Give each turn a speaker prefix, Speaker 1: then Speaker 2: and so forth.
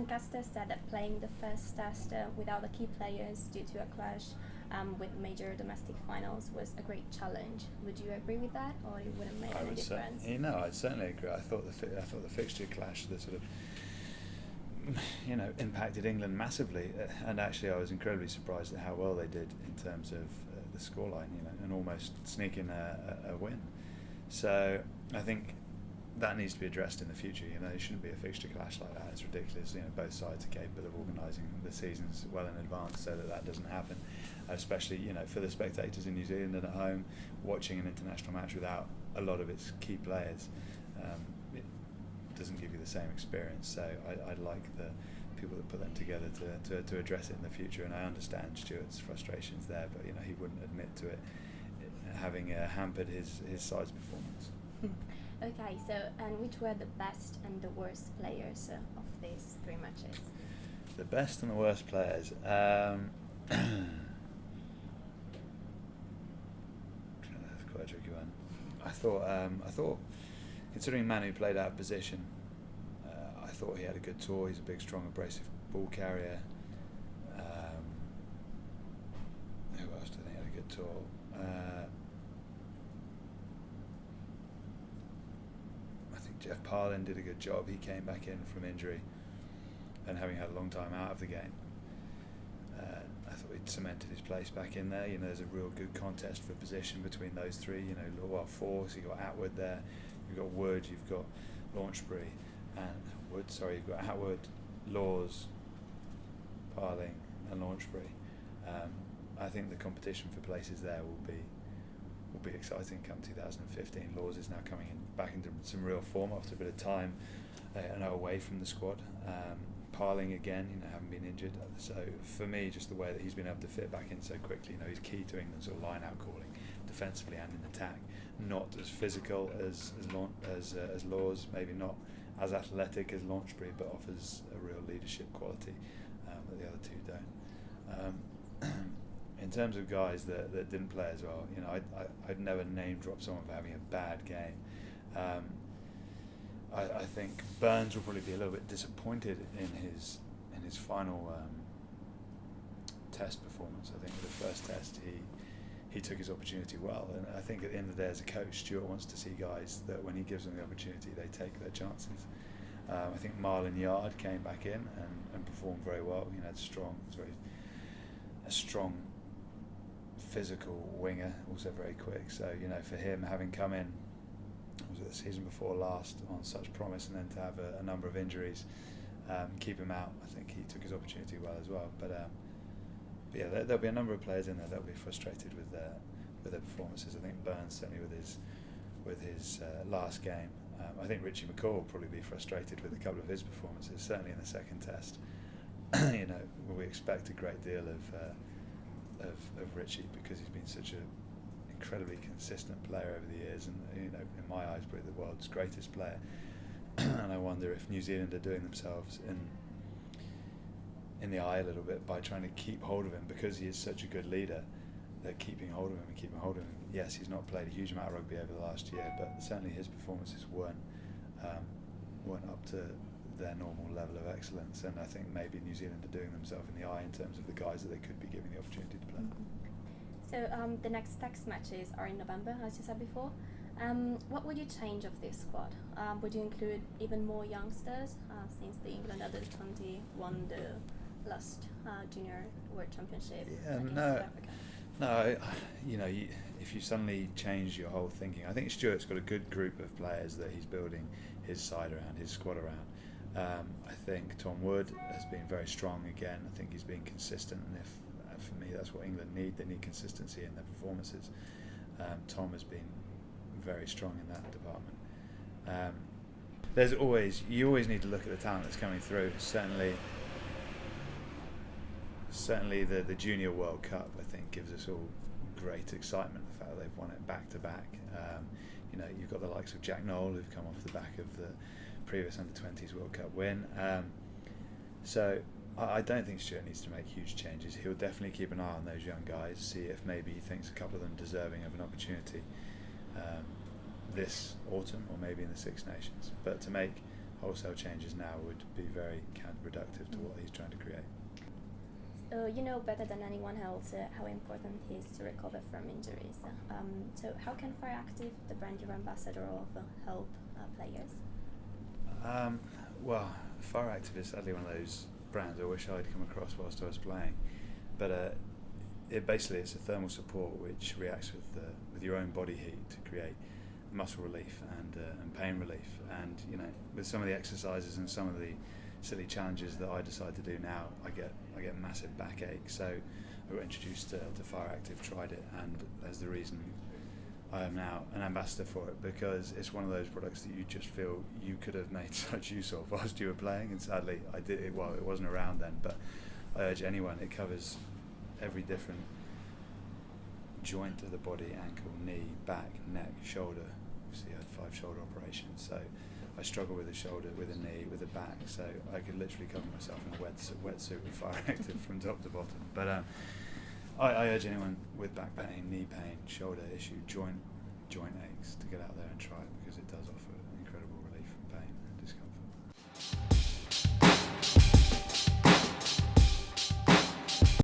Speaker 1: Lancaster said that playing the first test without the key players due to a clash with major domestic finals was a great challenge. Would you agree with that, or it wouldn't make any difference?
Speaker 2: I'd certainly agree. I thought the fixture clash that sort of impacted England massively, and actually I was incredibly surprised at how well they did in terms of the scoreline, and almost sneaking a win. So I think that needs to be addressed in the future. There shouldn't be a fixture clash like that. It's ridiculous. Both sides are capable of organising the seasons well in advance so that doesn't happen. Especially for the spectators in New Zealand and at home, watching an international match without a lot of its key players, it doesn't give you the same experience. So I'd like the people that put them together to address it in the future. And I understand Stuart's frustrations there, but he wouldn't admit to it having hampered his side's performance.
Speaker 1: Okay, so and which were the best and the worst players of these 3 matches?
Speaker 2: The best and the worst players. That's quite a tricky one. I thought, considering Manu played out of position, I thought he had a good tour. He's a big, strong, abrasive ball carrier. Who else do I think had a good tour? Jeff Parlin did a good job. He came back in from injury and having had a long time out of the game. I thought he'd cemented his place back in there. There's a real good contest for position between those three. Four. So you've got Atwood there, you've got Wood, you've got Launchbury, you've got Atwood, Laws, Parling, and Launchbury. I think the competition for places there will be exciting come 2015. Laws is now coming back into some real form after a bit of time away from the squad. Parling again, having been injured. So for me, just the way that he's been able to fit back in so quickly, he's key to England's sort of line-out calling, defensively and in attack. Not as physical as Laws, maybe not as athletic as Launchbury, but offers a real leadership quality that the other two don't. In terms of guys that didn't play as well, I'd never name drop someone for having a bad game. I think Burns will probably be a little bit disappointed in his final test performance. I think with the first test he took his opportunity well, and I think at the end of the day as a coach, Stuart wants to see guys that when he gives them the opportunity they take their chances. I think Marlon Yard came back in and performed very well. Had a strong physical winger, also very quick. So for him, having come in, was it the season before last, on such promise, and then to have a number of injuries, keep him out, I think he took his opportunity well as well. But yeah, there'll be a number of players in there that'll be frustrated with their performances. I think Burns certainly with his last game. I think Richie McCaw will probably be frustrated with a couple of his performances, certainly in the second test. We expect a great deal of Richie because he's been such an incredibly consistent player over the years, and in my eyes probably the world's greatest player. And I wonder if New Zealand are doing themselves in the eye a little bit by trying to keep hold of him because he is such a good leader. They're keeping hold of him. Yes, he's not played a huge amount of rugby over the last year, but certainly his performances weren't up to their normal level of excellence, and I think maybe New Zealand are doing themselves in the eye in terms of the guys that they could be giving the opportunity to play.
Speaker 1: So the next test matches are in November, as you said before. What would you change of this squad? Would you include even more youngsters since the England under-20 won the last Junior World Championship in South Africa?
Speaker 2: No, if you suddenly change your whole thinking, I think Stuart's got a good group of players that he's building his side around, his squad around. I think Tom Wood has been very strong again. I think he's been consistent, and for me that's what England need. They need consistency in their performances. Tom has been very strong in that department. You always need to look at the talent that's coming through. Certainly the Junior World Cup, I think, gives us all great excitement. The fact that they've won it back to back. You've got the likes of Jack Noel who've come off the back of the previous under-20s World Cup win. So I don't think Stuart needs to make huge changes. He'll definitely keep an eye on those young guys, see if maybe he thinks a couple of them deserving of an opportunity this autumn or maybe in the Six Nations. But to make wholesale changes now would be very counterproductive to what he's trying to create.
Speaker 1: You know better than anyone else how important it is to recover from injuries. So how can Fire Active, the brand you're ambassador of, help players?
Speaker 2: Well, Fire Active is sadly one of those brands I wish I'd come across whilst I was playing, but it's a thermal support which reacts with your own body heat to create muscle relief and pain relief. And you know, with some of the exercises and some of the silly challenges that I decide to do now, I get massive backache. So I got introduced to Fire Active, tried it, and that's the reason I am now an ambassador for it, because it's one of those products that you just feel you could have made such use of whilst you were playing. And sadly, I did it. Well, it wasn't around then, but I urge anyone. It covers every different joint of the body: ankle, knee, back, neck, shoulder. Obviously, I had 5 shoulder operations, so I struggle with the shoulder, with the knee, with the back. So I could literally cover myself in a wetsuit with Fire Active from top to bottom. But I urge anyone with back pain, knee pain, shoulder issue, joint aches to get out there and try it, because it does offer